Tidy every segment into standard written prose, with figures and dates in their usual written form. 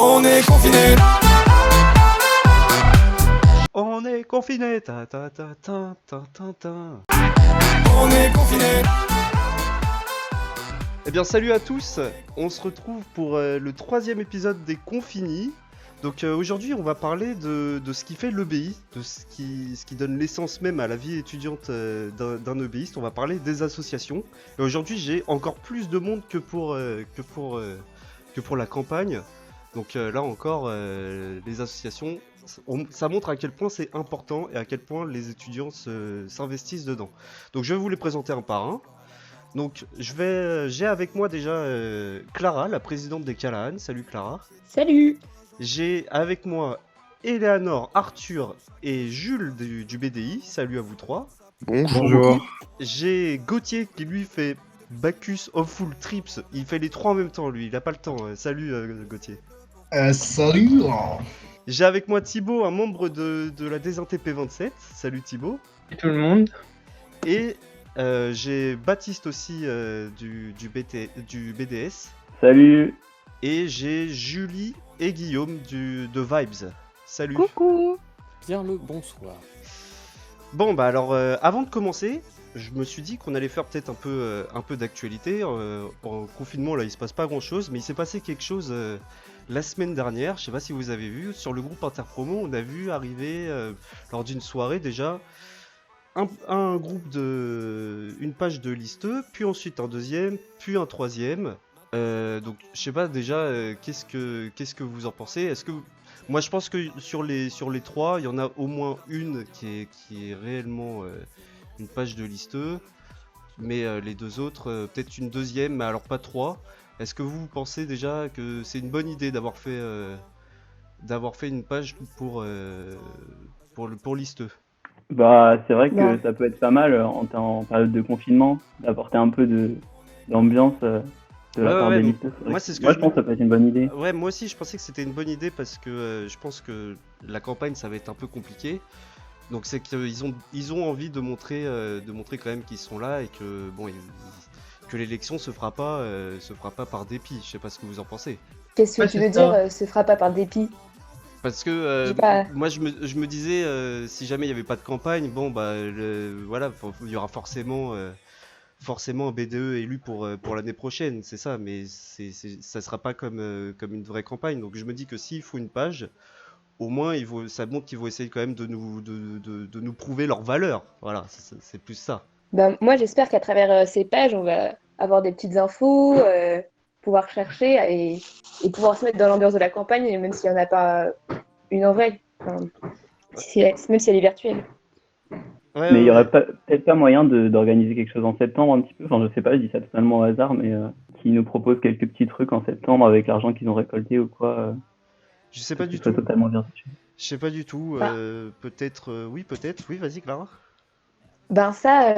On est confiné. On est confiné, ta ta ta ta ta ta ta. On est confiné. Eh bien, salut à tous. On se retrouve pour le 3e épisode des Confinis. Donc aujourd'hui, on va parler de ce qui fait l'EBI, de ce qui donne l'essence même à la vie étudiante d'un EBIiste. On va parler des associations. Et aujourd'hui, j'ai encore plus de monde que pour la campagne. Donc là encore, les associations, ça montre à quel point c'est important et à quel point les étudiants s'investissent dedans. Donc je vais vous les présenter un par un. Donc j'ai avec moi déjà Clara, la présidente des Callahan. Salut Clara. Salut! J'ai avec moi Eleanor, Arthur et Jules du BDI. Salut à vous trois. Bonjour. J'ai Gauthier qui lui fait Bacchus of Full Trips. Il fait les trois en même temps lui, il a pas le temps. Salut Gauthier. Salut. J'ai avec moi Thibaut, un membre de la DSINT 27. Salut Thibaut. Salut tout le monde. Et j'ai Baptiste aussi du BDS. Salut. Et j'ai Julie et Guillaume de Vibes. Salut. Coucou! Bien le bonsoir. Bon bah alors avant de commencer, je me suis dit qu'on allait faire peut-être un peu d'actualité. En confinement là il se passe pas grand chose, mais il s'est passé quelque chose la semaine dernière, je sais pas si vous avez vu, sur le groupe Interpromo, on a vu arriver lors d'une soirée déjà un groupe une page de listeux, puis ensuite un deuxième, puis un troisième. Donc je sais pas déjà qu'est-ce que vous en pensez. Moi je pense que sur les trois, il y en a au moins une qui est réellement une page de listeux, mais les deux autres peut-être une deuxième, mais alors pas trois. Est-ce que vous pensez déjà que c'est une bonne idée d'avoir fait une page pour listeux? Bah c'est vrai que Ouais. ça peut être pas mal en période de confinement d'apporter un peu d'ambiance de la Ouais, part ouais, des listeurs. moi, c'est ce que Moi je je pense que ça peut être une bonne idée. Ouais, moi aussi je pensais que c'était une bonne idée parce que je pense que la campagne ça va être un peu compliqué. Donc c'est qu'ils ont envie de montrer quand même qu'ils sont là et que bon que l'élection se fera pas par dépit. Je sais pas ce que vous en pensez. Qu'est-ce que Ouais, tu c'est veux ça. dire, se fera pas par dépit? Parce que J'ai pas- moi je me disais si jamais il y avait pas de campagne, bon bah voilà, il y aura forcément un BDE élu pour l'année prochaine, c'est ça, mais ça sera pas comme une vraie campagne. Donc je me dis que s'il faut une page, au moins ça montre qu'ils vont essayer quand même de nous prouver leur valeur. Voilà, c'est plus ça. Ben, moi, j'espère qu'à travers ces pages, on va avoir des petites infos, pouvoir chercher et pouvoir se mettre dans l'ambiance de la campagne, même s'il n'y en a pas une en vrai. Enfin, même si elle est virtuelle. Ouais, Mais il y ouais, aurait peut-être pas moyen d'organiser quelque chose en septembre un petit peu. Enfin je sais pas, je dis ça totalement au hasard, mais qui nous propose quelques petits trucs en septembre avec l'argent qu'ils ont récolté ou quoi. je sais pas Ce du serait tout. totalement bien situé. Je sais pas du tout. Ah. Peut-être, oui, peut-être. Oui, vas-y, Clara. Ben ça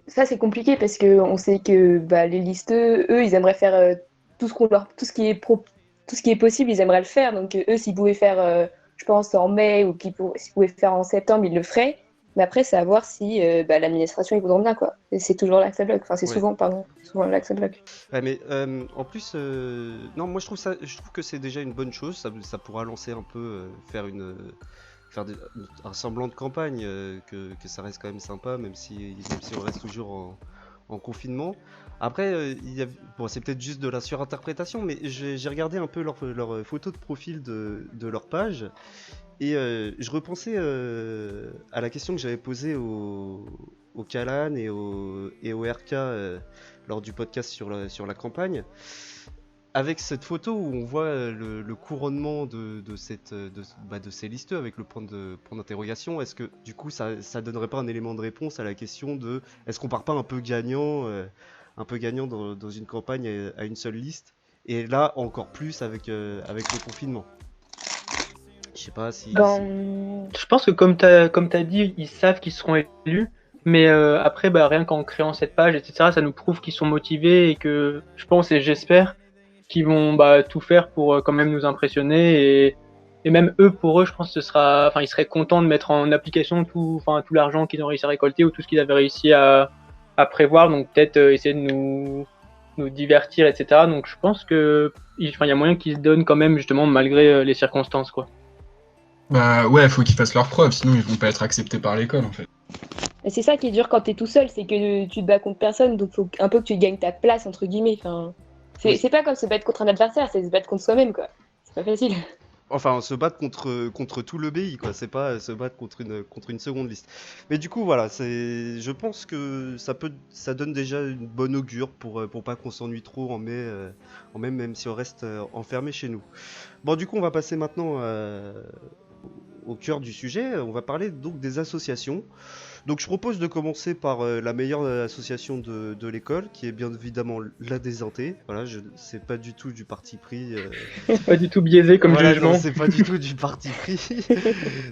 c'est compliqué parce que on sait que bah, les listeux, eux, ils aimeraient faire tout ce qui est tout ce qui est possible, ils aimeraient le faire. Donc eux, s'ils pouvaient faire, je pense en mai ou s'ils pouvaient faire en septembre, ils le feraient. Mais après, c'est à voir si bah, l'administration ils voudront bien quoi. Et c'est toujours là que ça bloque. Enfin, c'est Ouais. souvent là que ça bloque. Ouais, mais en plus, non, moi je trouve que c'est déjà une bonne chose. Ça pourra lancer un peu, un semblant de campagne, que ça reste quand même sympa, même si on reste toujours en confinement. Après, bon, c'est peut-être juste de la surinterprétation, mais j'ai regardé un peu leur photo de profil de leur page, et je repensais à la question que j'avais posée au Callahan et au RK lors du podcast sur la campagne. Avec cette photo où on voit le couronnement de ces listeux avec le point d'interrogation, est-ce que du coup ça donnerait pas un élément de réponse à la question de est-ce qu'on part pas un peu gagnant dans une campagne à une seule liste, et là encore plus avec le confinement. Je sais pas si... Je pense que comme t'as dit, ils savent qu'ils seront élus, mais après, bah, rien qu'en créant cette page, etc., ça nous prouve qu'ils sont motivés et que je pense et j'espère qu'ils vont tout faire pour quand même nous impressionner et même eux, pour eux, je pense que ils seraient contents de mettre en application tout l'argent qu'ils ont réussi à récolter ou tout ce qu'ils avaient réussi à prévoir, donc peut-être essayer de nous divertir, etc. Donc je pense que il y a moyen qu'ils se donnent quand même, justement, malgré les circonstances, quoi. Bah ouais, faut qu'ils fassent leurs preuves, sinon ils vont pas être acceptés par l'école en fait. Et c'est ça qui est dur quand t'es tout seul, c'est que tu te bats contre personne, donc faut un peu que tu gagnes ta place, entre guillemets. Enfin, Oui. c'est pas comme se battre contre un adversaire, c'est se battre contre soi-même, quoi. C'est pas facile. Enfin, se battre contre tout le BI, quoi. C'est pas se battre contre une seconde liste. Mais du coup, voilà, je pense que ça donne déjà une bonne augure pour pas qu'on s'ennuie trop même si on reste enfermé chez nous. Bon, du coup, on va passer maintenant au cœur du sujet. On va parler donc des associations. Donc je propose de commencer par la meilleure association de l'école, qui est bien évidemment la Désinté. Voilà, c'est pas du tout du parti pris. Pas du tout biaisé comme Voilà, jugement. non, c'est pas du tout du parti pris.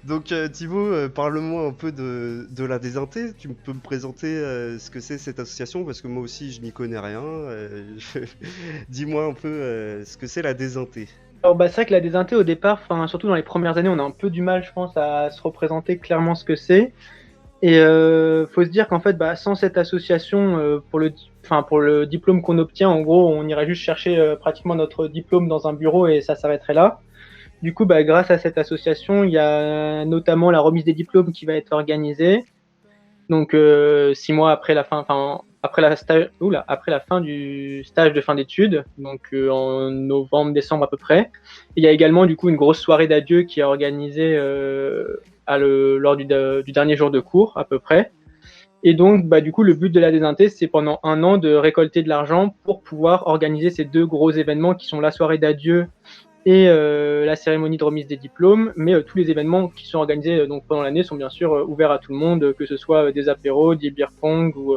Donc Thibaut, parle-moi un peu de la Désinté. Tu peux me présenter ce que c'est cette association, parce que moi aussi je n'y connais rien. Dis-moi un peu ce que c'est la Désinté. Alors bah, c'est vrai que la désinté au départ, surtout dans les premières années, on a un peu du mal, je pense, à se représenter clairement ce que c'est. Et faut se dire qu'en fait, sans cette association, pour le diplôme qu'on obtient, en gros, on irait juste chercher pratiquement notre diplôme dans un bureau et ça s'arrêterait là. Du coup, grâce à cette association, il y a notamment la remise des diplômes qui va être organisée. Donc 6 mois après la fin, après la fin du stage de fin d'études, donc en novembre-décembre à peu près. Et il y a également du coup une grosse soirée d'adieu qui est organisée lors du dernier jour de cours à peu près. Et donc du coup le but de la désinté, c'est pendant 1 an de récolter de l'argent pour pouvoir organiser ces 2 gros événements qui sont la soirée d'adieu et la cérémonie de remise des diplômes, mais tous les événements qui sont organisés donc pendant l'année sont bien sûr ouverts à tout le monde, que ce soit des apéros, des beer pong ou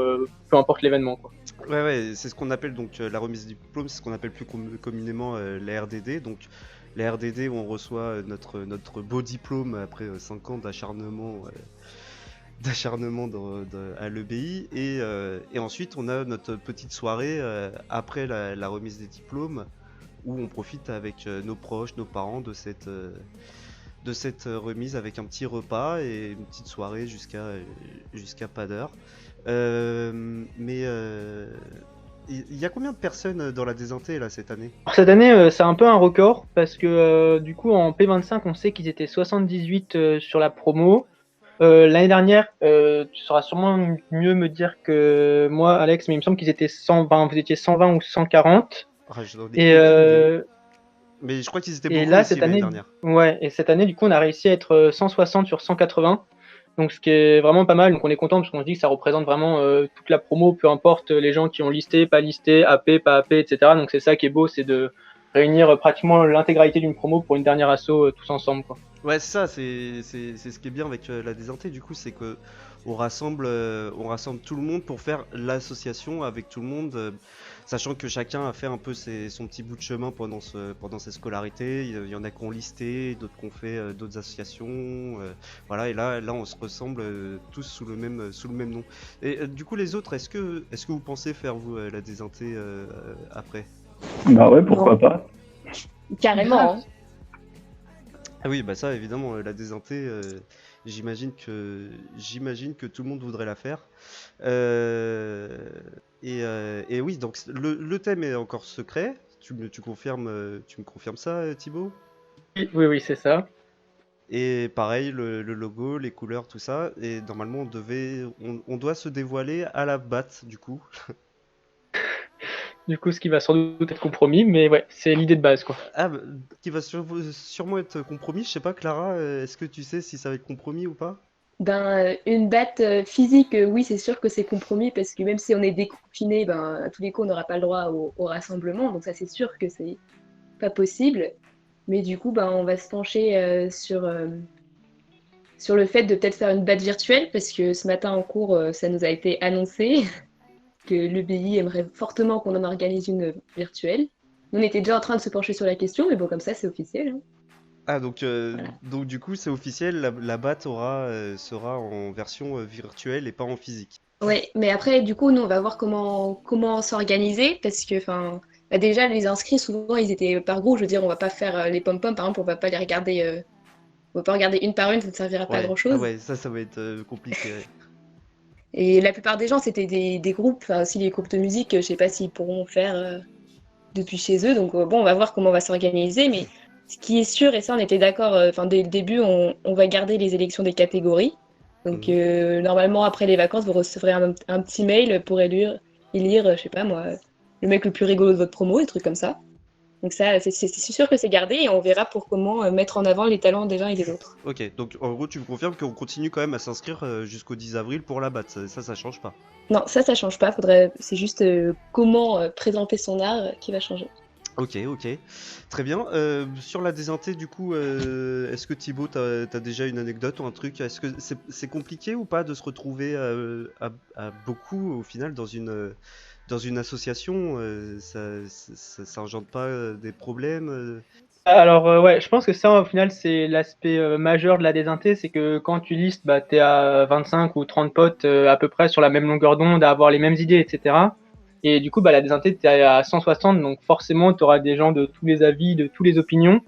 peu importe l'événement, quoi. Ouais, c'est ce qu'on appelle donc la remise des diplômes, c'est ce qu'on appelle plus communément la RDD. Donc la RDD où on reçoit notre beau diplôme après 5 ans d'acharnement à l'EBI et ensuite on a notre petite soirée après la remise des diplômes où on profite avec nos proches, nos parents de cette remise avec un petit repas et une petite soirée jusqu'à pas d'heure. Mais il y a combien de personnes dans la désinté là cette année? Alors, cette année, c'est un peu un record parce que du coup en P25, on sait qu'ils étaient 78 sur la promo. L'année dernière, tu sauras sûrement mieux me dire que moi, Alex, mais il me semble qu'ils étaient 120, vous étiez 120 ou 140. Ah, j'en ai Et, aucune idée. Mais je crois qu'ils étaient et beaucoup là, aussi cette l'année année, dernière. ouais, et cette année, du coup, on a réussi à être 160 sur 180. Donc, ce qui est vraiment pas mal. Donc, on est content parce qu'on se dit que ça représente vraiment toute la promo, peu importe les gens qui ont listé, pas listé, AP, pas AP, etc. Donc, c'est ça qui est beau, c'est de réunir pratiquement l'intégralité d'une promo pour une dernière asso tous ensemble, quoi. Ouais, c'est ça, c'est ce qui est bien avec la désinté du coup, c'est que on rassemble tout le monde pour faire l'association avec tout le monde, sachant que chacun a fait un peu son petit bout de chemin pendant ses scolarités. Il y en a qui ont listé, d'autres qui ont fait d'autres associations, voilà. Et là on se ressemble tous sous le même nom. Et du coup les autres, est-ce que vous pensez faire vous la désinté après? Bah ouais, pourquoi pas. Carrément. Hein. Ah oui, bah ça évidemment, la désinté, j'imagine que tout le monde voudrait la faire. Et oui, donc le thème est encore secret. Tu me confirmes ça, Thibaut? Oui, c'est ça. Et pareil, le logo, les couleurs, tout ça. Et normalement, on doit se dévoiler à la BAT, du coup. Du coup, ce qui va sans doute être compromis, mais ouais, c'est l'idée de base, quoi. Ah, bah, qui va sûrement être compromis. Je sais pas, Clara, est-ce que tu sais si ça va être compromis ou pas? Une batte physique, oui, c'est sûr que c'est compromis parce que même si on est déconfiné, à tous les coups, on n'aura pas le droit au rassemblement. Donc ça, c'est sûr que c'est pas possible. Mais du coup, on va se pencher sur le fait de peut-être faire une batte virtuelle parce que ce matin en cours, ça nous a été annoncé que l'EBI aimerait fortement qu'on en organise une virtuelle. On était déjà en train de se pencher sur la question, mais bon, comme ça, c'est officiel. Hein. Ah, donc du coup, c'est officiel, la BAT sera en version virtuelle et pas en physique. Ouais, mais après, du coup, nous, on va voir comment s'organiser parce que, déjà, les inscrits, souvent, ils étaient par groupe. Je veux dire, on va pas faire les pom-pom, par exemple, on va pas les regarder, on va pas regarder une par une, ça ne servira pas à Ouais, ah grand-chose. ouais, ça va être compliqué. Ouais. Et la plupart des gens, c'était des groupes, enfin aussi les groupes de musique, je sais pas s'ils pourront faire depuis chez eux. Donc bon, on va voir comment on va s'organiser. Mais ce qui est sûr, et ça on était d'accord, enfin dès le début, on va garder les élections des catégories. Donc Mhm. normalement, après les vacances, vous recevrez un petit mail pour élire, je sais pas moi, le mec le plus rigolo de votre promo, des trucs comme ça. Donc ça, c'est sûr que c'est gardé et on verra pour comment mettre en avant les talents des uns et des autres. Ok, donc en gros, tu me confirmes qu'on continue quand même à s'inscrire jusqu'au 10 avril pour la batte. Ça change pas. Non, ça change pas. C'est juste comment présenter son art qui va changer. Ok, ok. Très bien. Sur la désinté, du coup, est-ce que Thibaut, t'as déjà une anecdote ou un truc? Est-ce que c'est compliqué ou pas de se retrouver à beaucoup, au final, dans une association? Ça engendre pas des problèmes? Alors ouais, je pense que ça au final c'est l'aspect majeur de la désinté, c'est que quand tu listes, bah t'es à 25 ou 30 potes à peu près sur la même longueur d'onde, à avoir les mêmes idées, etc. Et du coup bah la désinté t'es à 160, donc forcément tu auras des gens de tous les avis, de toutes les opinions.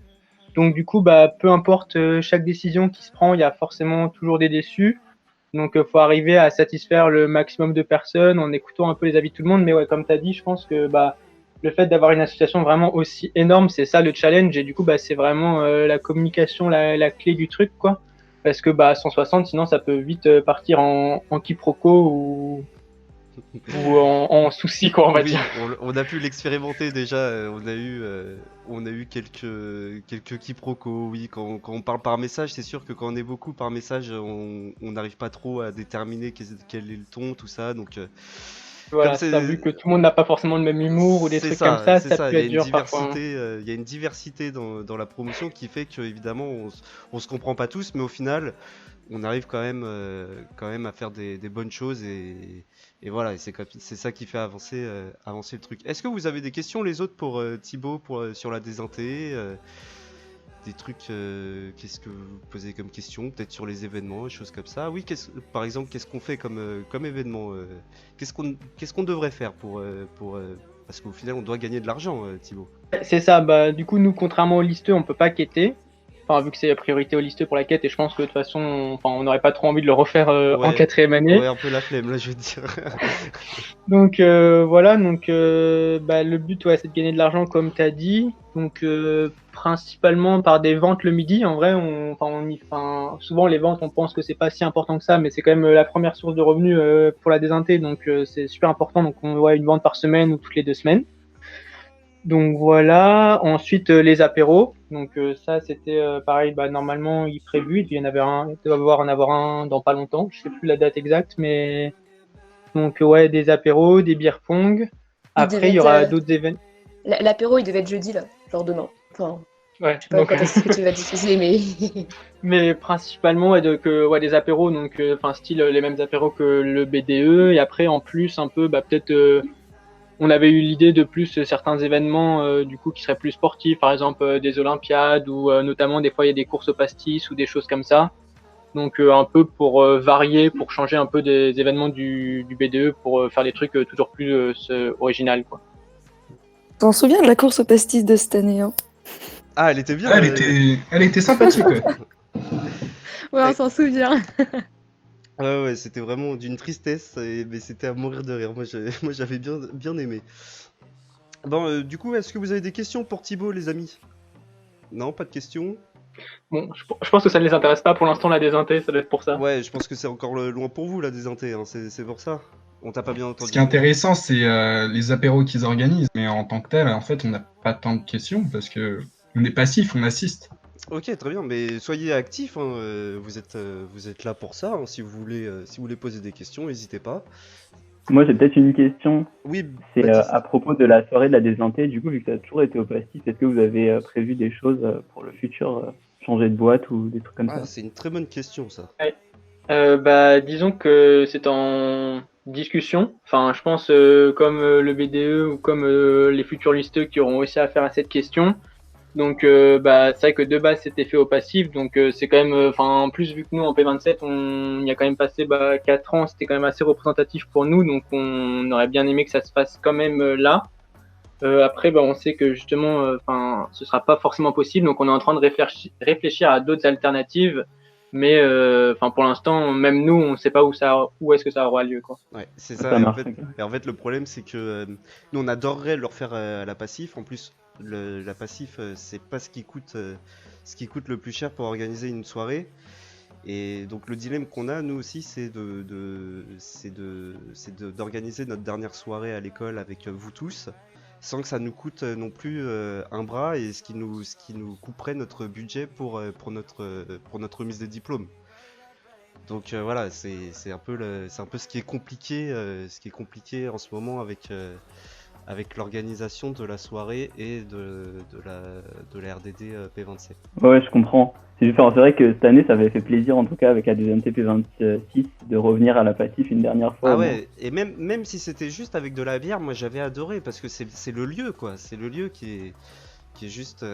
Donc du coup bah peu importe chaque décision qui se prend, il y a forcément toujours des déçus. Donc faut arriver à satisfaire le maximum de personnes en écoutant un peu les avis de tout le monde. Mais ouais, comme tu as dit, je pense que bah le fait d'avoir une association vraiment aussi énorme, c'est ça le challenge. Et du coup, bah, c'est vraiment la communication, la clé du truc, quoi. Parce que bah, 160, sinon, ça peut vite partir en quiproquo ou en souci, quoi, on va Oui, dire. on a pu l'expérimenter déjà. On a eu quelques quiproquos. Oui, quand on parle par message, c'est sûr que quand on est beaucoup par message, on n'arrive pas trop à déterminer quel est le ton, tout ça. Donc, comme Voilà, ça, c'est vu que tout le monde n'a pas forcément le même humour ou des c'est trucs comme ça, c'est ça ça. peut Il y a être une dur parfois, hein. diversité, il y a une diversité dans la promotion qui fait que évidemment on se comprend pas tous, mais au final on arrive quand même à faire des bonnes choses et voilà. Et c'est ça qui fait avancer le truc. Est-ce que vous avez des questions les autres pour Thibaut sur la désinté, des trucs, qu'est-ce que vous posez comme question, peut-être sur les événements, des choses comme ça. Oui, par exemple, qu'est-ce qu'on fait comme événement, qu'est-ce qu'on devrait faire parce qu'au final, on doit gagner de l'argent, Thibaut. C'est ça, bah du coup nous contrairement aux listeux, on peut pas quêter. Enfin vu que c'est la priorité aux listeux pour la quête et je pense que de toute façon, enfin on n'aurait pas trop envie de le refaire en Ouais, quatrième année. ouais, un peu la flemme là, je veux dire. Donc voilà, donc bah, le but ouais, c'est de gagner de l'argent comme tu as dit. Donc principalement par des ventes le midi. En vrai, souvent les ventes, on pense que c'est pas si important que ça, mais c'est quand même la première source de revenus pour la désinté. Donc c'est super important. Donc on voit une vente par semaine ou toutes les 2 semaines. Donc voilà. Ensuite les apéros. Donc ça c'était pareil. Bah normalement il est prévu. Il doit en avoir un dans pas longtemps. Je sais plus la date exacte, mais donc ouais, des apéros, des beer pong. Il Après, devait il y être, aura d'autres événements. l'apéro, il devait être jeudi, là, genre demain. Enfin, Ouais, je sais pas donc, quand est-ce que tu vas diffuser, mais mais principalement ouais, des apéros, donc enfin style les mêmes apéros que le BDE. Et après, en plus, un peu, bah, peut-être, on avait eu l'idée de plus certains événements du coup qui seraient plus sportifs, par exemple des Olympiades ou notamment des fois il y a des courses au pastis ou des choses comme ça. Donc un peu pour varier, pour changer un peu des événements du BDE, pour faire des trucs toujours plus original, quoi. T'en souviens de la course au pastis de cette année, hein? Ah, elle était bien. Ah, elle était sympathique, ouais. ouais, on s'en souvient. Ouais, ouais, c'était vraiment d'une tristesse, mais c'était à mourir de rire. Moi, moi, j'avais bien aimé. Bon, du coup, est-ce que vous avez des questions pour Thibaut, les amis? Non, pas de questions? Bon, je pense que ça ne les intéresse pas pour l'instant la désinté, ça doit être pour ça. Ouais, je pense que c'est encore loin pour vous, la désinté, hein, c'est pour ça. On t'a pas bien Ce entendu. qui est intéressant, c'est les apéros qu'ils organisent, mais en tant que tel, en fait, on n'a pas tant de questions parce que on est passif, on assiste. Ok, très bien, mais soyez actifs, hein, vous êtes là pour ça, hein, si vous voulez poser des questions, n'hésitez pas. Moi, j'ai peut-être une question. Oui, C'est Baptiste. à propos de la soirée de la désinté. Du coup, vu que tu as toujours été au pastis, est-ce que vous avez prévu des choses pour le futur, changer de boîte ou des trucs comme Ah, ça? c'est une très bonne question, ça. Bah, disons que c'est en discussion. Enfin, je pense comme le BDE ou comme les futurs listeux qui auront aussi affaire à cette question. Donc, bah, c'est vrai que de base c'était fait au passif, donc c'est quand même, enfin, en plus vu que nous en P27 on y a quand même passé 4 ans, c'était quand même assez représentatif pour nous, donc on aurait bien aimé que ça se fasse quand même là. Après, bah, on sait que justement, enfin, ce sera pas forcément possible, donc on est en train de réfléchir à d'autres alternatives. Mais enfin pour l'instant, même nous, on ne sait pas où est-ce que ça aura lieu, quoi. Ouais, c'est Ça ça. marche, ok. Et en fait, le problème, c'est que nous, on adorerait le refaire à la Passif. En plus, la Passif, c'est pas ce qui coûte le plus cher pour organiser une soirée. Et donc, le dilemme qu'on a, nous aussi, c'est d'organiser notre dernière soirée à l'école avec vous tous, sans que ça nous coûte non plus un bras et ce qui nous couperait notre budget pour notre remise de diplôme. Donc voilà, c'est un peu ce qui est compliqué, en ce moment avec l'organisation de la soirée et de la RDD P27. Ouais, je comprends. C'est vrai que cette année, ça avait fait plaisir, en tout cas, avec ADNT P26, de revenir à la Passif une dernière fois. Ah au moins. ouais, et même si c'était juste avec de la bière, moi j'avais adoré parce que c'est le lieu quoi, c'est le lieu qui est juste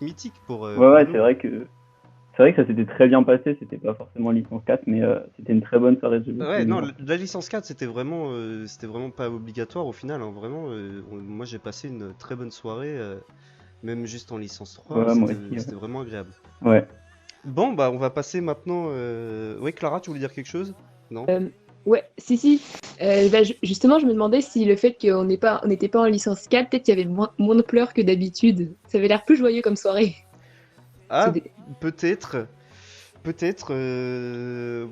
mythique pour Ouais, nous. c'est vrai que ça s'était très bien passé. C'était pas forcément licence 4, mais c'était une très bonne soirée. J'ai beaucoup Ouais, aimé. non, la licence 4 c'était vraiment pas obligatoire au final, hein, vraiment. Moi j'ai passé une très bonne soirée, même juste en licence 3, Ouais, moi aussi. c'était vraiment agréable. Ouais. Bon, bah on va passer maintenant. Oui, Clara, tu voulais dire quelque chose? Non? Ouais, si. Justement, je me demandais si le fait qu'on n'était pas en licence 4, peut-être qu'il y avait moins de pleurs que d'habitude. Ça avait l'air plus joyeux comme soirée. Ah, C'est des- peut-être. Peut-être,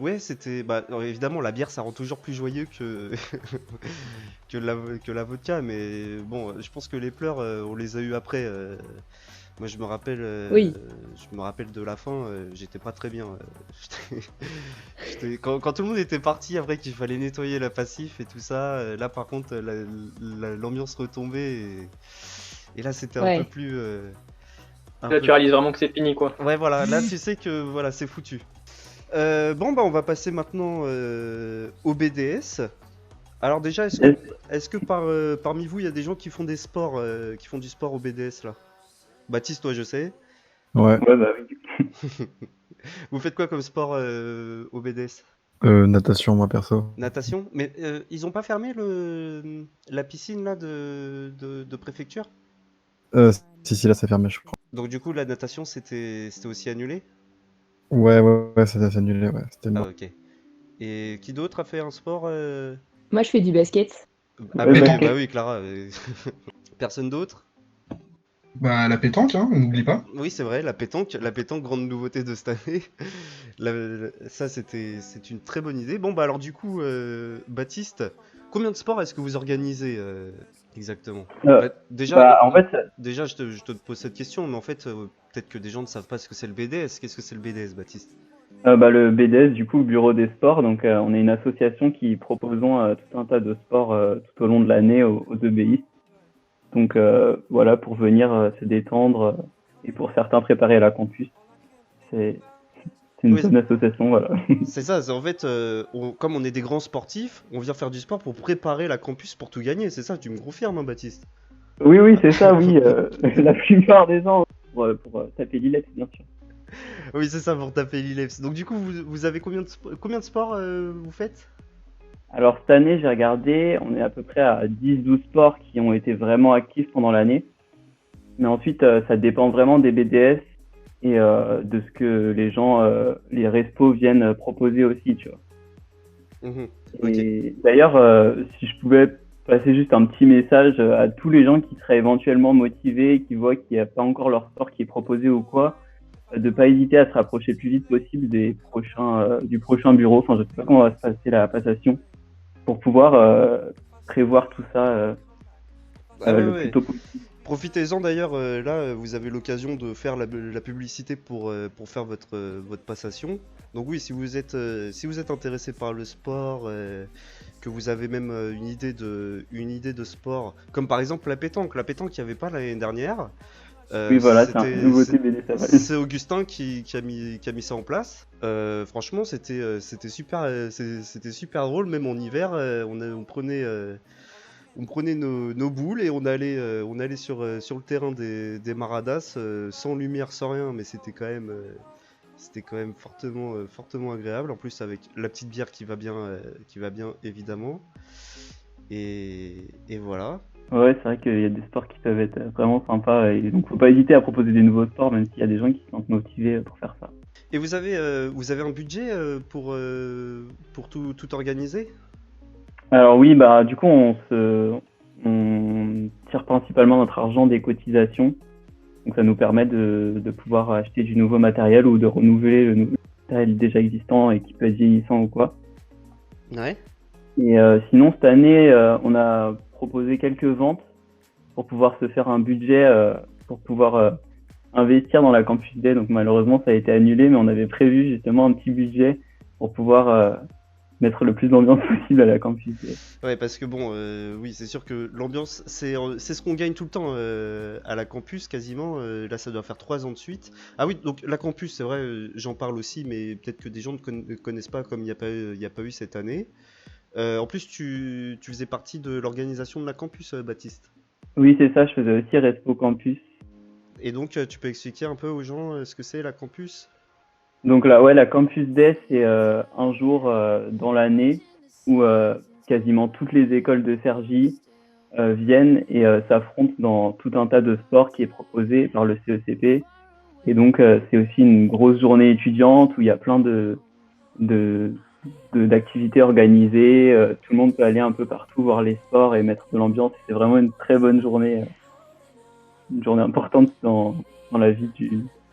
ouais, c'était. Bah, alors, évidemment, la bière ça rend toujours plus joyeux que, que la vodka, mais bon, je pense que les pleurs, on les a eu après. Moi, Oui. je me rappelle de la fin, j'étais pas très bien. Quand tout le monde était parti, après qu'il fallait nettoyer la Passif et tout ça, là par contre, l'ambiance retombait et là c'était un Ouais. peu plus. Un Là, peu- tu réalises vraiment que c'est fini, quoi. Ouais, voilà, là tu sais que voilà, c'est foutu. Bon, bah on va passer maintenant au BDS. Alors déjà, est-ce que parmi vous, il y a des gens qui font des sports, qui font du sport au BDS là? Baptiste, toi je sais. Ouais, Ouais, bah oui. Vous faites quoi comme sport au BDS? natation, moi perso. Natation? Mais ils ont pas fermé la piscine là de préfecture? Si, là, c'est fermé, je crois. Donc du coup, la natation c'était aussi annulé? Ouais, ça s'est annulé, ouais, c'était Ah mort. ok. Et qui d'autre a fait un sport Moi, je fais du basket. Ah Ouais, oui, basket. bah oui, Clara. Personne d'autre? Bah, la pétanque, hein, on n'oublie pas. Oui, c'est vrai, la pétanque, grande nouveauté de cette année. Ça, c'est une très bonne idée. Bon, bah alors du coup, Baptiste, combien de sports est-ce que vous organisez exactement? Euh, Déjà, en fait, déjà, je te pose cette question, mais en fait, peut-être que des gens ne savent pas ce que c'est le BDS. Qu'est-ce que c'est le BDS, Baptiste? le BDS, du coup, Bureau des sports, donc on est une association qui proposons tout un tas de sports tout au long de l'année aux EBI. Donc voilà, pour venir se détendre et pour certains préparer la campus. C'est une Oui, bonne association, voilà. c'est ça, c'est en fait, comme on est des grands sportifs, on vient faire du sport pour préparer la campus pour tout gagner. C'est ça, tu me confirmes, hein, Baptiste? Oui, c'est ça, oui. La plupart des gens, pour taper l'ILEX, bien sûr. Oui, c'est ça, pour taper l'ILEPS. Donc du coup, vous avez combien de sports vous faites? Alors cette année, j'ai regardé, on est à peu près à 10-12 sports qui ont été vraiment actifs pendant l'année. Mais ensuite, ça dépend vraiment des BDS et de ce que les gens, les respos viennent proposer aussi, tu vois. Mhm. Et d'ailleurs, si je pouvais passer juste un petit message à tous les gens qui seraient éventuellement motivés et qui voient qu'il n'y a pas encore leur sport qui est proposé ou quoi, de pas hésiter à se rapprocher le plus vite possible du prochain bureau. Enfin, je sais pas comment va se passer la passation pour pouvoir prévoir tout ça Ah ouais, le ouais. plus tôt possible. Profitez-en d'ailleurs, là vous avez l'occasion de faire la publicité pour faire votre passation. Donc oui, si vous êtes intéressé par le sport, que vous avez même une idée de sport, comme par exemple la pétanque il n'y avait pas l'année dernière. Oui, voilà, c'est une nouveauté BD, ça va. C'est Augustin qui a mis ça en place. Franchement, c'était super drôle, même en hiver, on prenait nos boules et on allait sur le terrain des Maradas, sans lumière, sans rien, mais c'était quand même fortement agréable. En plus avec la petite bière qui va bien évidemment. Et voilà. Ouais, c'est vrai qu'il y a des sports qui peuvent être vraiment sympas et donc faut pas hésiter à proposer des nouveaux sports même s'il y a des gens qui se sentent motivés pour faire ça. Et vous avez un budget pour tout organiser? Alors oui, bah du coup on tire principalement notre argent des cotisations, donc ça nous permet de pouvoir acheter du nouveau matériel ou de renouveler le matériel déjà existant et qui peut être vieillissant ou quoi. Ouais. Et sinon cette année on a proposé quelques ventes pour pouvoir se faire un budget pour pouvoir investir dans la Campus Day. Donc malheureusement ça a été annulé, mais on avait prévu justement un petit budget pour pouvoir mettre le plus d'ambiance possible à la Campus Day. Ouais, parce que bon, oui, c'est sûr que l'ambiance, c'est ce qu'on gagne tout le temps à la campus quasiment. Là, ça doit faire 3 ans de suite. Ah oui, donc la campus, c'est vrai, j'en parle aussi, mais peut-être que des gens ne connaissent pas comme il y a pas eu cette année. En plus, tu faisais partie de l'organisation de la campus, Baptiste. Oui, c'est ça, je faisais aussi Respo Campus. Et donc, tu peux expliquer un peu aux gens ce que c'est la campus? Donc là, ouais, la Campus Day, c'est un jour dans l'année où quasiment toutes les écoles de Cergy viennent et s'affrontent dans tout un tas de sports qui est proposé par le CECP. Et donc, c'est aussi une grosse journée étudiante où il y a plein d'activités organisées. Tout le monde peut aller un peu partout voir les sports et mettre de l'ambiance. C'est vraiment une très bonne journée, une journée importante dans la vie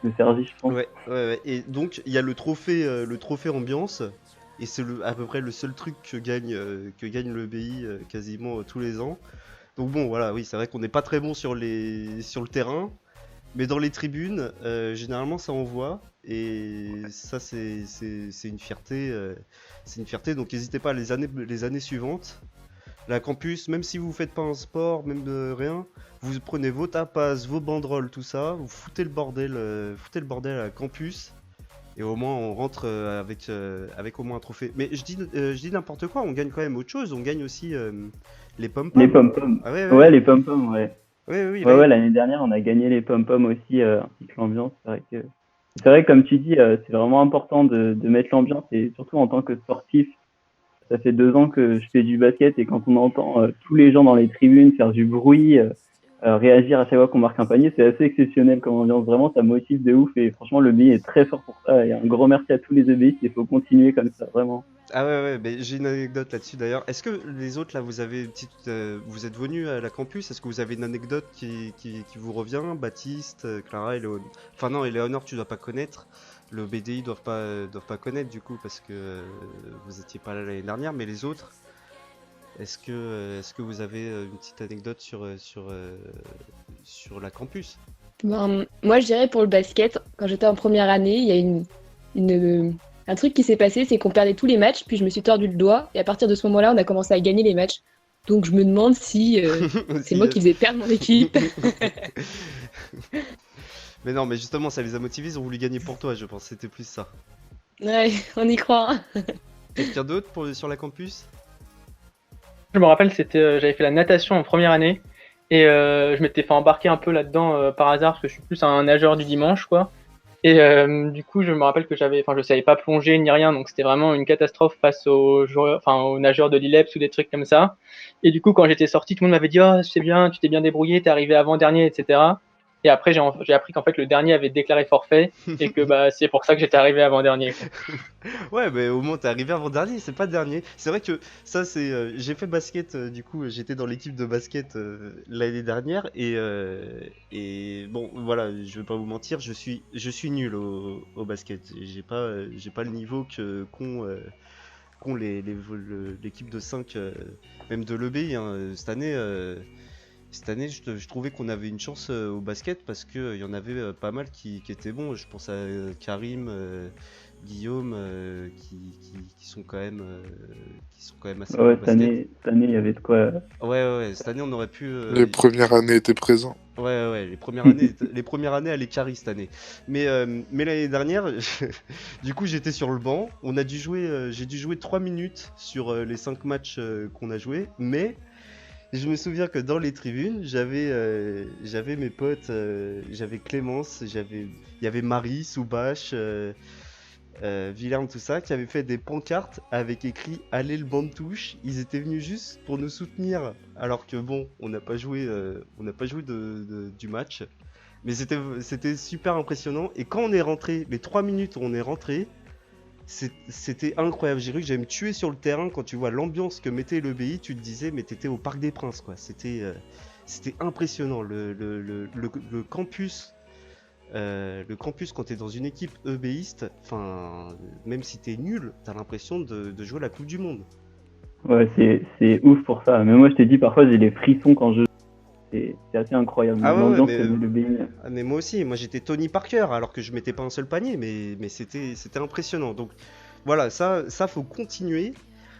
de Cergy, je pense. Ouais, ouais, ouais. Et donc, il y a le trophée ambiance. Et c'est à peu près le seul truc que gagne le BI quasiment tous les ans. Donc bon, voilà, oui, c'est vrai qu'on n'est pas très bon sur le terrain, mais dans les tribunes, généralement ça envoie, et ça c'est une fierté, donc n'hésitez pas les années suivantes. La campus, même si vous faites pas un sport, même de rien, vous prenez vos tapas, vos banderoles, tout ça, vous foutez le bordel à la campus. Et au moins on rentre avec au moins un trophée. Mais je dis n'importe quoi, on gagne quand même autre chose, on gagne aussi les pom-pom. Les pom-pom. Ah ouais, Ouais, les pom-pom, ouais. Oui, Ouais, l'année dernière, on a gagné les pom-pom aussi, ainsi que l'ambiance. C'est vrai, comme tu dis, c'est vraiment important de mettre l'ambiance et surtout en tant que sportif. Ça fait 2 ans que je fais du basket et quand on entend tous les gens dans les tribunes faire du bruit, réagir à chaque fois qu'on marque un panier, c'est assez exceptionnel comme ambiance. Vraiment, ça motive de ouf et franchement, le BI est très fort pour ça. Et un gros merci à tous les EBI, il faut continuer comme ça, vraiment. Ah ouais, mais j'ai une anecdote là-dessus d'ailleurs. Est-ce que les autres là, vous êtes venus à la campus? Est-ce que vous avez une anecdote qui vous revient? Baptiste, Clara, Éléonore. Enfin non, Éléonore, tu dois pas connaître. Le BDI doivent pas connaître du coup parce que vous étiez pas là l'année dernière. Mais les autres, est-ce que vous avez une petite anecdote sur la campus? Ben, moi, je dirais pour le basket, quand j'étais en première année, il y a un truc qui s'est passé, c'est qu'on perdait tous les matchs, puis je me suis tordu le doigt, et à partir de ce moment-là, on a commencé à gagner les matchs. Donc je me demande si c'est moi qui faisais perdre mon équipe. Mais non, mais justement, ça les a motivés, ils ont voulu gagner pour toi, je pense. C'était plus ça. Ouais, on y croit. Hein. Quelqu'un d'autre sur la campus? Je me rappelle, j'avais fait la natation en première année et je m'étais fait embarquer un peu là-dedans par hasard parce que je suis plus un nageur du dimanche, quoi. Et du coup, je me rappelle que je savais pas plonger ni rien, donc c'était vraiment une catastrophe face aux nageurs de l'ILEPS ou des trucs comme ça. Et du coup, quand j'étais sorti, tout le monde m'avait dit "Oh, c'est bien, tu t'es bien débrouillé, t'es arrivé avant-dernier, etc." Et après, j'ai appris qu'en fait, le dernier avait déclaré forfait et que bah c'est pour ça que j'étais arrivé avant-dernier. Ouais, mais au moins t'es arrivé avant-dernier, c'est pas dernier. C'est vrai que ça, j'ai fait basket, du coup, j'étais dans l'équipe de basket l'année dernière, et bon, voilà, je vais pas vous mentir, je suis nul au basket. J'ai pas le niveau qu'ont l'équipe de 5, même de l'EBI, hein. Cette année, je trouvais qu'on avait une chance au basket parce qu'il y en avait pas mal qui étaient bons. Je pense à Karim, Guillaume, qui sont quand même assez bons Ouais, au basket. cette année, il y avait de quoi. Ouais, cette année on aurait pu. Les premières années étaient présents. Ouais, les premières années, elle est carry cette année. Mais l'année dernière, du coup, j'étais sur le banc. J'ai dû jouer 3 minutes sur les 5 matchs qu'on a joués, mais je me souviens que dans les tribunes, j'avais mes potes, j'avais Clémence, il y avait Marie, Soubache, Villarn, tout ça, qui avaient fait des pancartes avec écrit Allez le banc de touche. Ils étaient venus juste pour nous soutenir, alors que bon, on n'a pas joué, du match. Mais c'était super impressionnant. Et quand on est rentré, les 3 minutes où on est rentré, c'était incroyable. J'ai cru que j'allais me tuer sur le terrain. Quand tu vois l'ambiance que mettait l'EBI, tu te disais, mais t'étais au Parc des Princes, quoi. C'était impressionnant. Le campus. Le campus, quand t'es dans une équipe EBiste, enfin, même si t'es nul, t'as l'impression de jouer la Coupe du Monde. Ouais, c'est ouf pour ça. Mais moi, je t'ai dit, parfois, j'ai des frissons quand je joue. C'est assez incroyable. Ah ouais, L'ambiance mais, que met le BI. mais moi aussi, moi j'étais Tony Parker alors que je mettais pas un seul panier, mais c'était impressionnant. Donc voilà, ça faut continuer.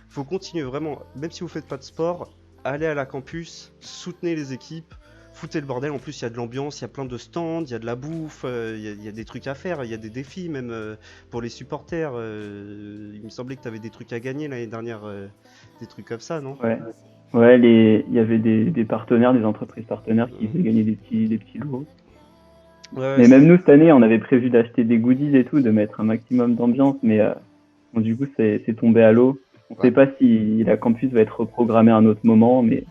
Faut continuer vraiment, même si vous faites pas de sport, allez à la campus, soutenez les équipes, foutez le bordel. En plus, il y a de l'ambiance, il y a plein de stands, il y a de la bouffe, il y a des trucs à faire, il y a des défis même pour les supporters. Il me semblait que tu avais des trucs à gagner l'année dernière, des trucs comme ça, non? Ouais. Ouais, il y avait des partenaires, des entreprises partenaires qui faisaient gagner des petits lots. Ouais, Mais même nous, cette année, on avait prévu d'acheter des goodies et tout, de mettre un maximum d'ambiance, mais bon, du coup, c'est tombé à l'eau. On sait pas si la campus va être reprogrammée à un autre moment, mais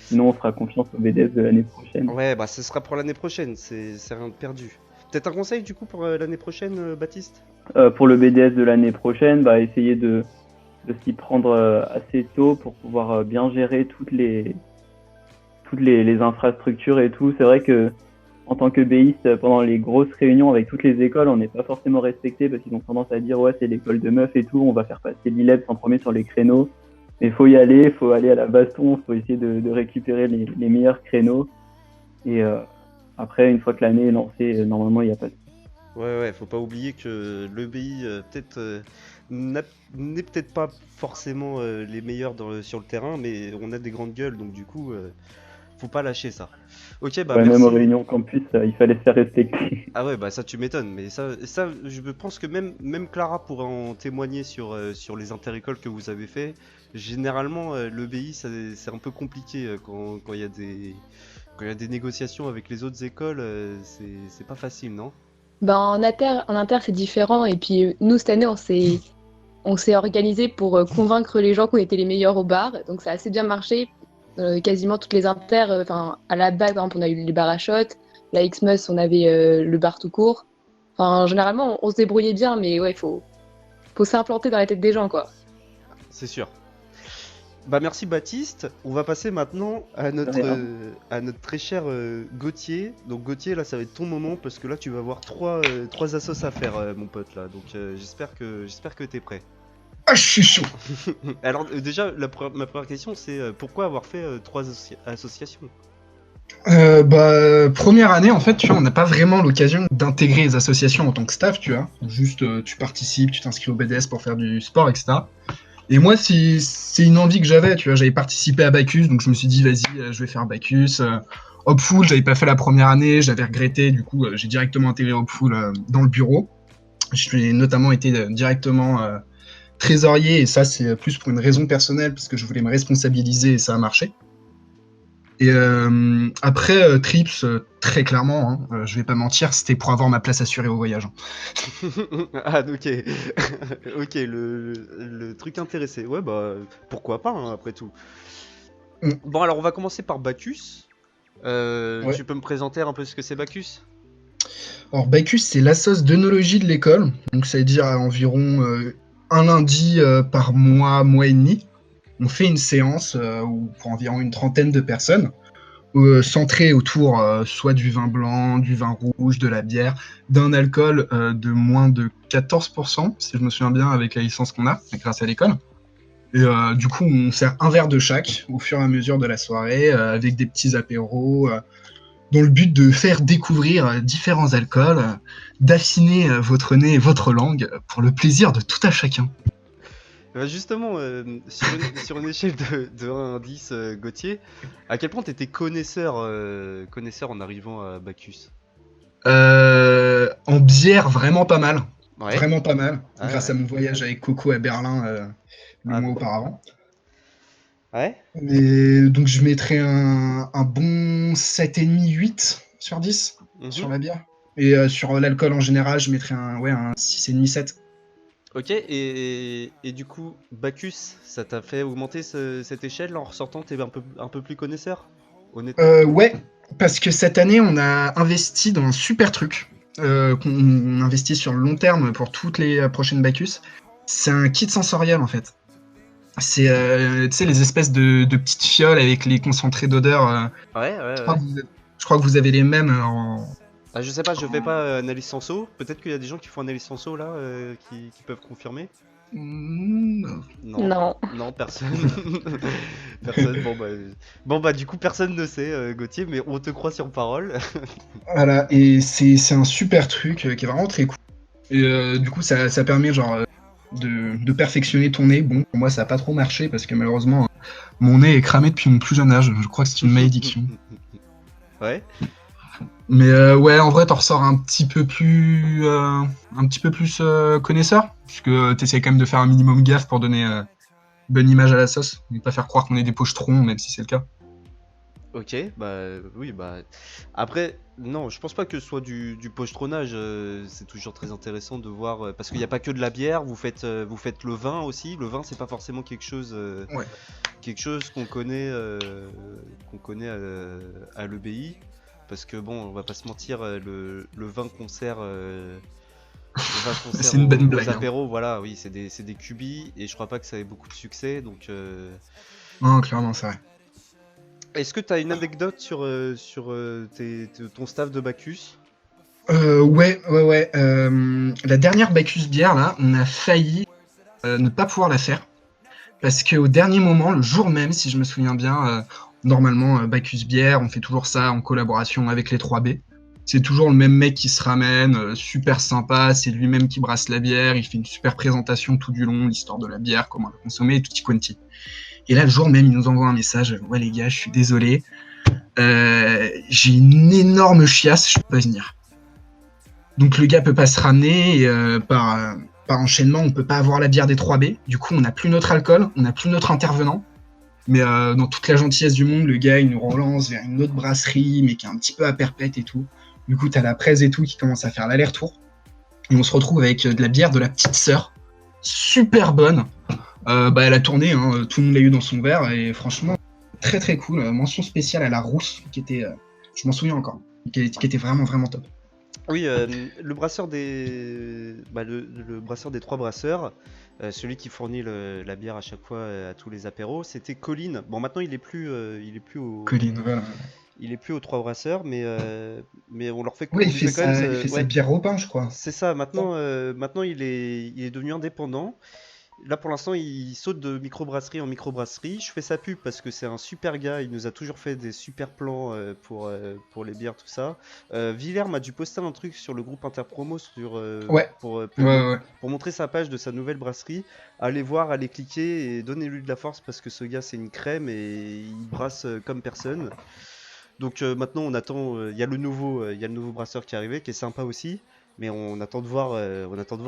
sinon, on fera confiance au BDS de l'année prochaine. Ouais, bah ce sera pour l'année prochaine, c'est rien de perdu. Peut-être un conseil du coup pour l'année prochaine, Baptiste? Pour le BDS de l'année prochaine, bah, essayer de s'y prendre assez tôt pour pouvoir bien gérer toutes les infrastructures et tout. C'est vrai que en tant que BIiste, pendant les grosses réunions avec toutes les écoles, on n'est pas forcément respecté parce qu'ils ont tendance à dire ouais, c'est l'école de meufs et tout, on va faire passer l'ILEBS en premier sur les créneaux. Mais faut y aller, faut aller à la baston, faut essayer de récupérer les meilleurs créneaux. Et après, une fois que l'année est lancée, normalement, il n'y a pas de... Ouais, faut pas oublier que l'EBI n'est peut-être pas forcément les meilleurs sur le terrain, mais on a des grandes gueules, donc du coup, faut pas lâcher ça. Ok, bah Ouais, merci. même aux réunions campus, il fallait se faire respecter. Ah ouais, bah ça tu m'étonnes, mais ça, je pense que même Clara pourrait en témoigner sur les interécoles que vous avez fait. Généralement, l'EBI, c'est un peu compliqué quand il y a des négociations avec les autres écoles, c'est pas facile, non? Ben, en inter c'est différent. Et puis nous, cette année, on s'est organisé pour convaincre les gens qu'on était les meilleurs au bar. Donc ça a assez bien marché. Quasiment toutes les inters, enfin à la BAC, par exemple, on a eu les bars à shot. La Xmas, on avait le bar tout court. Enfin, généralement, on se débrouillait bien, mais ouais, faut s'implanter dans la tête des gens, quoi. C'est sûr. Bah merci Baptiste. On va passer maintenant à notre très cher Gauthier. Donc Gauthier, là ça va être ton moment parce que là tu vas avoir trois assos à faire mon pote là. Donc j'espère que t'es prêt. Ah, je suis chaud. Alors déjà ma première question c'est pourquoi avoir fait 3 associations? Première année, en fait, tu vois, on n'a pas vraiment l'occasion d'intégrer les associations en tant que staff, tu vois. Juste, tu participes, tu t'inscris au BDS pour faire du sport, etc. Et moi, c'est une envie que j'avais, tu vois. J'avais participé à Bacchus, donc je me suis dit, vas-y, je vais faire Bacchus. Hopeful, j'avais pas fait la première année, j'avais regretté, du coup, j'ai directement intégré Hopeful dans le bureau. J'ai notamment été directement trésorier, et ça, c'est plus pour une raison personnelle, parce que je voulais me responsabiliser, et ça a marché. Et après, Trips, très clairement, je vais pas mentir, c'était pour avoir ma place assurée au voyage. Ah ok. Ok, le truc intéressé. Ouais bah pourquoi pas hein, après tout. Bon alors on va commencer par Bacchus. Ouais. Tu peux me présenter un peu ce que c'est Bacchus? Alors Bacchus, c'est l'assos d'œnologie de l'école, donc ça veut dire environ un lundi par mois et demi. On fait une séance pour environ une trentaine de personnes, centrée autour soit du vin blanc, du vin rouge, de la bière, d'un alcool de moins de 14%, si je me souviens bien, avec la licence qu'on a, grâce à l'école. Et du coup, on sert un verre de chaque au fur et à mesure de la soirée, avec des petits apéros, dans le but de faire découvrir différents alcools, d'affiner votre nez et votre langue pour le plaisir de tout à chacun. Bah justement, sur une échelle de 1 à 10, Gauthier, à quel point t'étais connaisseur en arrivant à Bacchus? En bière, vraiment pas mal. Ouais. Vraiment pas mal, Ah, grâce ouais. à mon voyage avec Coco à Berlin le mois auparavant. Ouais. Et donc je mettrais un bon 7,5-8 sur 10 sur la bière. Et sur l'alcool en général, je mettrais un 6,5-7. Ok, et du coup, Bacchus, ça t'a fait augmenter cette échelle en ressortant, t'es un peu plus connaisseur, honnêtement? Ouais, parce que cette année, on a investi dans un super truc qu'on investit sur le long terme pour toutes les prochaines Bacchus. C'est un kit sensoriel en fait. C'est tu sais, les espèces de petites fioles avec les concentrés d'odeur. Ouais, Je ouais, crois ouais. que je crois que vous avez les mêmes en. Ah, je sais pas, je fais pas analyse senso. Peut-être qu'il y a des gens qui font analyse senso là, qui peuvent confirmer. Non. Non, Non. non, personne. Personne. Bon bah, du coup, personne ne sait, Gauthier, mais on te croit sur parole. Voilà, et c'est un super truc qui est vraiment très cool. Et du coup, ça permet genre de perfectionner ton nez. Bon, pour moi, ça a pas trop marché parce que malheureusement, mon nez est cramé depuis mon plus jeune âge. Je crois que c'est une malédiction. Ouais. Mais ouais, en vrai, t'en ressors un petit peu plus connaisseur, puisque t'essayes quand même de faire un minimum gaffe pour donner bonne image à la sauce, et pas faire croire qu'on est des pochetrons, même si c'est le cas. Ok, bah oui, bah. Après, non, je pense pas que ce soit du pochetronnage. C'est toujours très intéressant de voir. Parce qu'il n'y a pas que de la bière, vous faites le vin aussi. Le vin, c'est pas forcément quelque chose. Ouais. Quelque chose qu'on connaît, à l'EBI. Parce que bon, on va pas se mentir, le vin qu'on sert, C'est une bonne aux blague, hein. apéros, voilà, oui, c'est des cubis, et je crois pas que ça ait beaucoup de succès, donc. Non, clairement, c'est vrai. Est-ce que tu as une anecdote sur ton staff de Bacchus? Ouais. La dernière Bacchus bière, là, on a failli ne pas pouvoir la faire. Parce qu'au dernier moment, le jour même, si je me souviens bien, normalement, Bacchus bière, on fait toujours ça en collaboration avec les 3B. C'est toujours le même mec qui se ramène, super sympa, c'est lui-même qui brasse la bière, il fait une super présentation tout du long, l'histoire de la bière, comment la consommer, tutti quanti. Et là, le jour même, il nous envoie un message, ouais les gars, je suis désolé, j'ai une énorme chiasse, je peux pas venir. Donc le gars peut pas se ramener, et par enchaînement, on peut pas avoir la bière des 3B, du coup on n'a plus notre alcool, on n'a plus notre intervenant. Mais dans toute la gentillesse du monde, le gars il nous relance vers une autre brasserie, mais qui est un petit peu à perpète et tout. Du coup, t'as la presse et tout qui commence à faire l'aller-retour. Et on se retrouve avec de la bière de la petite sœur, super bonne. Elle a tourné, hein, tout le monde l'a eu dans son verre, et franchement, très très cool. Mention spéciale à la rousse, qui était, je m'en souviens encore, qui était vraiment vraiment top. Oui, le brasseur le brasseur des 3 brasseurs, celui qui fournit la bière à chaque fois à tous les apéros, c'était Colin. Bon, maintenant il est plus Colline, voilà. il est plus aux 3 brasseurs, mais on leur fait, Ouais, on lui fait quand même. il fait sa Ouais, bière au pain, je crois. c'est ça. Maintenant il est devenu indépendant. Là pour l'instant il saute de microbrasserie en microbrasserie. Je fais sa pub parce que c'est un super gars, il nous a toujours fait des super plans pour les bières, tout ça. Villers m'a dû poster un truc sur le groupe Interpromo Ouais. pour montrer sa page de sa nouvelle brasserie. Allez voir, allez cliquer et donnez-lui de la force parce que ce gars c'est une crème et il brasse comme personne. Donc maintenant on attend, il y a le nouveau brasseur qui est arrivé qui est sympa aussi. Mais on attend de voir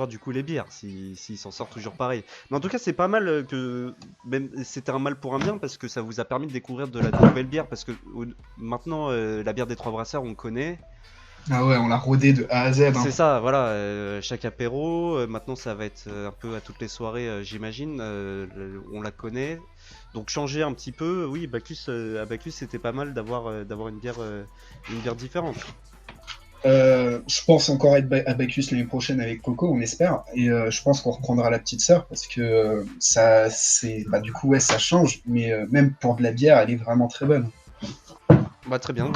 du coup les bières, s'il s'en sort toujours pareil. Mais en tout cas, c'est pas mal même c'était un mal pour un bien parce que ça vous a permis de découvrir de la nouvelle bière. Parce que maintenant, la bière des 3 brasseurs, on connaît. Ah ouais, on l'a rodé de A à Z. Hein. C'est ça, voilà. Chaque apéro, maintenant ça va être un peu à toutes les soirées, j'imagine. On la connaît. Donc changer un petit peu, oui, à Bacchus, c'était pas mal d'avoir une bière différente. Je pense encore être à Bacchus l'année prochaine avec Coco, on espère, et je pense qu'on reprendra la petite sœur parce que ça, c'est, du coup, ouais, ça change, mais même pour de la bière, elle est vraiment très bonne. Bah très bien,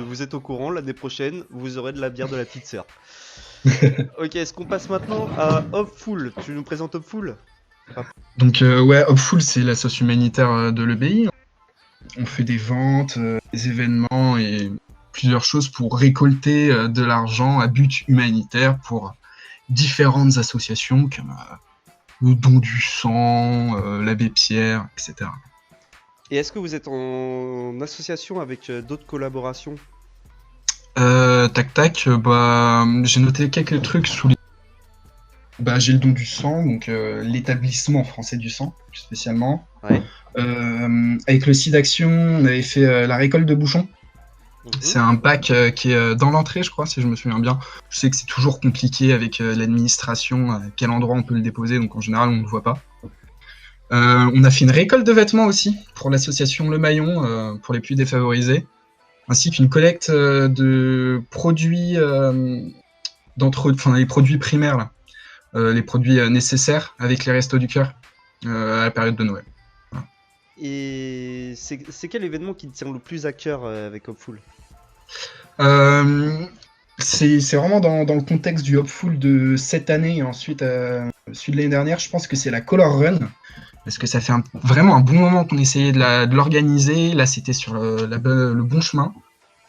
vous êtes au courant, l'année prochaine, vous aurez de la bière de la petite sœur. Ok, est-ce qu'on passe maintenant à Hopful? Tu nous présentes Hopful? Donc ouais, Hopful, c'est la sauce humanitaire de l'EBI. On fait des ventes, des événements et plusieurs choses pour récolter de l'argent à but humanitaire pour différentes associations comme le Don du Sang, l'Abbé Pierre, etc. Et est-ce que vous êtes en association avec d'autres collaborations? J'ai noté quelques trucs sous les... j'ai le Don du Sang, donc l'établissement français du sang, plus spécialement. Ouais. Avec le site Action, on avait fait la récolte de bouchons. C'est un bac qui est dans l'entrée, je crois, si je me souviens bien. Je sais que c'est toujours compliqué avec l'administration, à quel endroit on peut le déposer, donc en général, on ne le voit pas. On a fait une récolte de vêtements aussi pour l'association Le Maillon, pour les plus défavorisés, ainsi qu'une collecte de produits, les produits primaires, là. Les produits nécessaires avec les Restos du Cœur à la période de Noël. Et c'est quel événement qui te tient le plus à cœur avec Hopeful? C'est vraiment dans le contexte du Hopeful de cette année et ensuite celui de l'année dernière, je pense que c'est la Color Run, parce que ça fait vraiment un bon moment qu'on essayait de l'organiser. Là, c'était sur le bon chemin.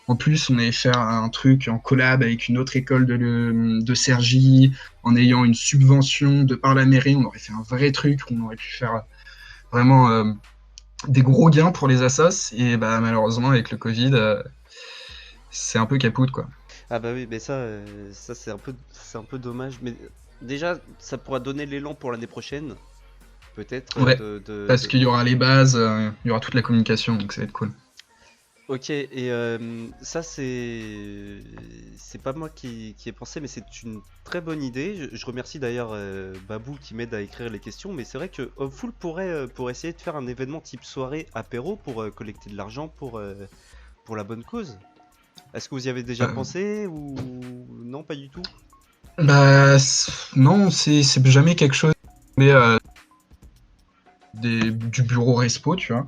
En plus, on avait fait un truc en collab avec une autre école de Cergy, en ayant une subvention de par la mairie. On aurait fait un vrai truc, on aurait pu faire vraiment des gros gains pour les assos. Et bah, malheureusement, avec le Covid, c'est un peu capote, quoi. Ah bah oui, mais ça c'est un peu dommage. Mais déjà, ça pourra donner l'élan pour l'année prochaine, peut-être. Ouais, parce qu'il y aura les bases, il y aura toute la communication, donc ça va être cool. Ok, et ça c'est pas moi qui ai pensé, mais c'est une très bonne idée. Je remercie d'ailleurs Babou qui m'aide à écrire les questions, mais c'est vrai que Hopeful pourrait essayer de faire un événement type soirée apéro pour collecter de l'argent pour la bonne cause. Est-ce que vous y avez déjà pensé ou non, pas du tout? Bah non, c'est jamais quelque chose mais, du bureau Respo, tu vois.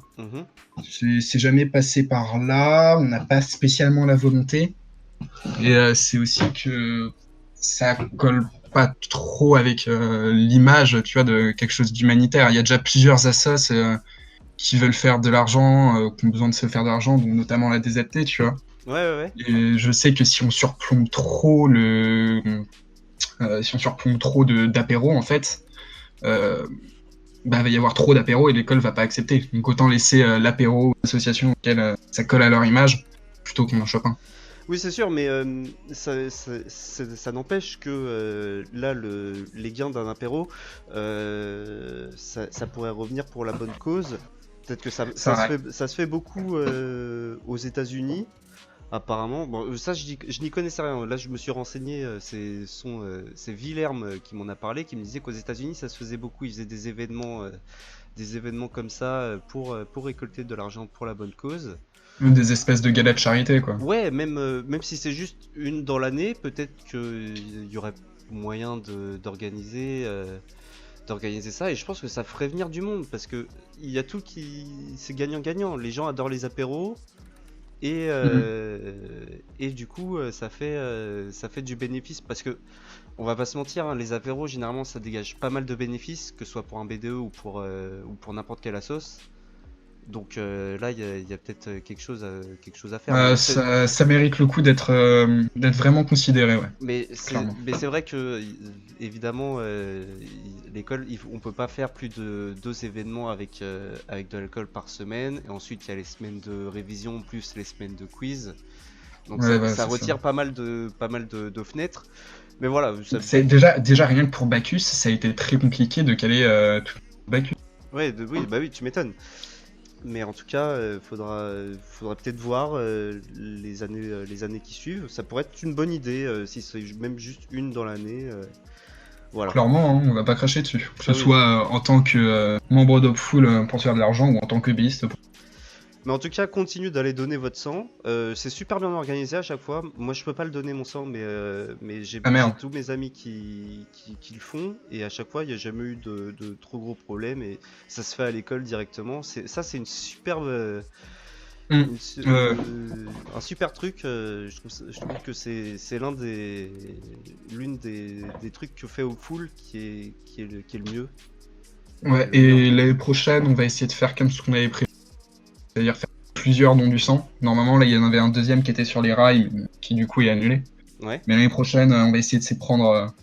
C'est jamais passé par là, on n'a pas spécialement la volonté. Et c'est aussi que ça colle pas trop avec l'image, tu vois, de quelque chose d'humanitaire. Il y a déjà plusieurs assos qui veulent faire de l'argent, qui ont besoin de se faire de l'argent, donc notamment la DZT, tu vois. Ouais. Et je sais que si on surplombe trop d'apéros, en fait, bah, va y avoir trop d'apéros et l'école va pas accepter. Donc autant laisser l'apéro aux associations auxquelles ça colle à leur image plutôt qu'on en chope un. Oui, c'est sûr, mais ça n'empêche que là, les gains d'un apéro, ça pourrait revenir pour la bonne cause. Peut-être que ça se fait beaucoup aux États-Unis. Apparemment, bon, ça je n'y connaissais rien. Là, je me suis renseigné. C'est Wilherm qui m'en a parlé, qui me disait qu'aux États-Unis ça se faisait beaucoup. Ils faisaient des événements comme ça pour récolter de l'argent pour la bonne cause. Des espèces de galas de charité, quoi. Ouais, même si c'est juste une dans l'année, peut-être qu'il y aurait moyen d'organiser ça. Et je pense que ça ferait venir du monde parce que il y a tout c'est gagnant-gagnant. Les gens adorent les apéros. Et du coup ça fait du bénéfice parce que on va pas se mentir, hein, les apéros généralement ça dégage pas mal de bénéfices, que ce soit pour un BDE ou pour n'importe quelle assos. Donc là il y a peut-être quelque chose à faire. Ça mérite le coup d'être vraiment considéré, ouais. Mais c'est vrai que évidemment l'école, on peut pas faire plus de 2 événements avec de l'alcool par semaine, et ensuite il y a les semaines de révision plus les semaines de quiz. Donc ça retire pas mal de fenêtres. Mais voilà, c'est déjà rien que pour Bacchus, ça a été très compliqué de caler tout Bacchus. Ouais, oui, tu m'étonnes. Mais en tout cas, faudra peut-être voir les années qui suivent. Ça pourrait être une bonne idée si c'est même juste une dans l'année. Voilà. Clairement, hein, on va pas cracher dessus. Que ce soit en tant que membre d'Hopeful pour se faire de l'argent ou en tant que béiste. Mais en tout cas, continuez d'aller donner votre sang. C'est super bien organisé à chaque fois. Moi, je peux pas le donner mon sang, mais j'ai tous mes amis qui le font. Et à chaque fois, il n'y a jamais eu de trop gros problèmes. Et ça se fait à l'école directement. C'est une superbe. Un super truc. Je trouve que c'est l'une des trucs que fait Hopeful qui est le mieux. Ouais, et l'année prochaine, on va essayer de faire comme ce qu'on avait prévu. C'est-à-dire faire plusieurs dons du sang. Normalement, là, il y en avait un deuxième qui était sur les rails, qui du coup est annulé. Ouais. Mais l'année prochaine, on va essayer de s'y prendre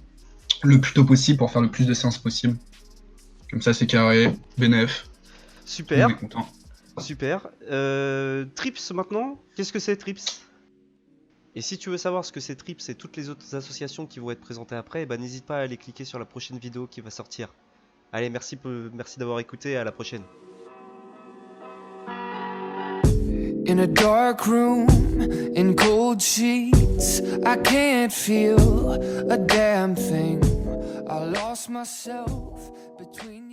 le plus tôt possible pour faire le plus de séances possible. Comme ça, c'est carré, bénéf. Super. On est content. Super. Trips maintenant, qu'est-ce que c'est Trips? Et si tu veux savoir ce que c'est Trips et toutes les autres associations qui vont être présentées après, bah, n'hésite pas à aller cliquer sur la prochaine vidéo qui va sortir. Allez, merci d'avoir écouté, à la prochaine. In a dark room, in cold sheets, I can't feel a damn thing. I lost myself between